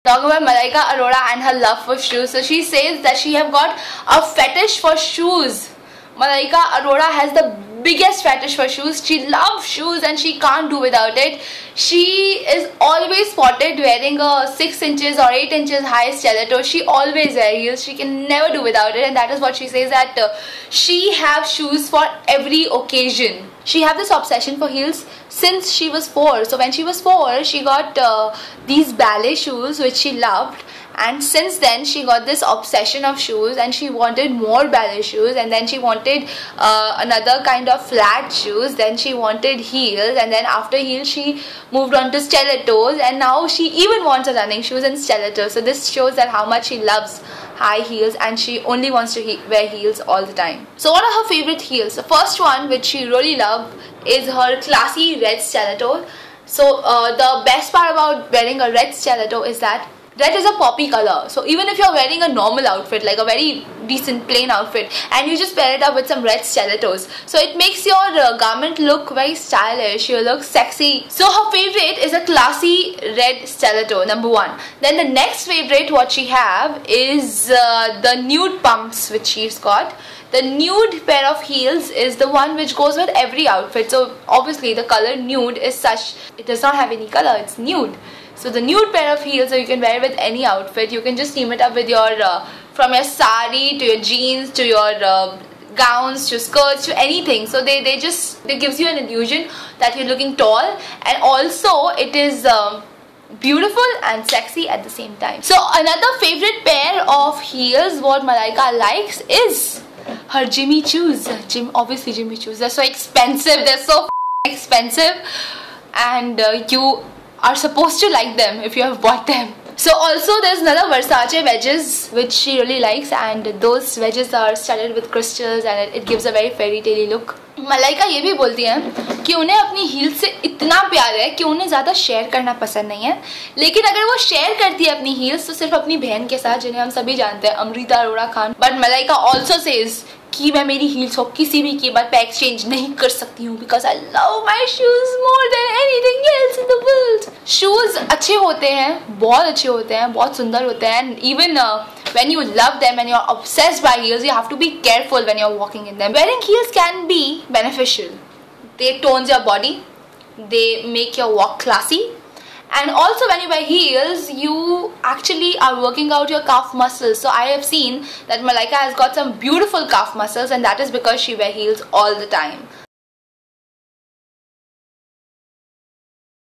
Talking about Malaika Arora and her love for shoes. So she says that she have got a fetish for shoes. Malaika Arora has the biggest fetish for shoes. She loves shoes and she can't do without it. She is always spotted wearing a 6 inches or 8 inches high stiletto. She always wears heels. She can never do without it, and that is what she says, that she have shoes for every occasion. She have this obsession for heels since she was 4. So when she was 4, she got these ballet shoes which she loved. And since then she got this obsession of shoes and she wanted more ballet shoes, and then she wanted another kind of flat shoes, then she wanted heels, and then after heels she moved on to stilettos, and now she even wants a running shoes and stilettos. So this shows that how much she loves high heels and she only wants to wear heels all the time. So what are her favorite heels? The first one which she really loves is her classy red stiletto. So the best part about wearing a red stiletto is that red is a poppy color. So even if you're wearing a normal outfit, like a very decent plain outfit, and you just pair it up with some red stilettos, so it makes your garment look very stylish, you look sexy. So her favorite is a classy red stiletto, number 1. Then the next favorite what she have is the nude pumps which she's got. The nude pair of heels is the one which goes with every outfit. So obviously the color nude is such, it does not have any color, it's nude. So the nude pair of heels, so you can wear it with any outfit. You can just team it up with your from your sari to your jeans to your gowns to skirts to anything. So they gives you an illusion that you're looking tall, and also it is beautiful and sexy at the same time. So another favorite pair of heels what Malaika likes is her Jimmy Choos. Obviously Jimmy Choos. They're so expensive. They're so expensive, and you are supposed to like them if you have bought them. So also there's another Versace wedges which she really likes, and those wedges are studded with crystals and it gives a very fairy tale look. Malaika ये भी बोलती हैं कि उन्हें अपनी heal से इतना प्यार है कि उन्हें ज़्यादा शेयर करना पसंद नहीं है, लेकिन अगर वो शेयर करती है अपनी हील्स तो सिर्फ अपनी बहन के साथ, जिन्हें हम सभी जानते हैं, Amrita Arora Khan. But Malaika also says कि मैं मेरी हील्स को किसी भी कीमत पे एक्सचेंज नहीं कर सकती हूँ, because I love my shoes more than anything else in the world. Shoes अच्छे होते हैं, बहुत अच्छे होते हैं, बहुत सुंदर होते हैं, and even when you love them and you're obsessed by heels, you have to be careful when you're walking in them. Wearing heels can be beneficial. They tones your body, they make your walk classy, and also when you wear heels you actually are working out your calf muscles. So I have seen that Malaika has got some beautiful calf muscles, and that is because she wears heels all the time.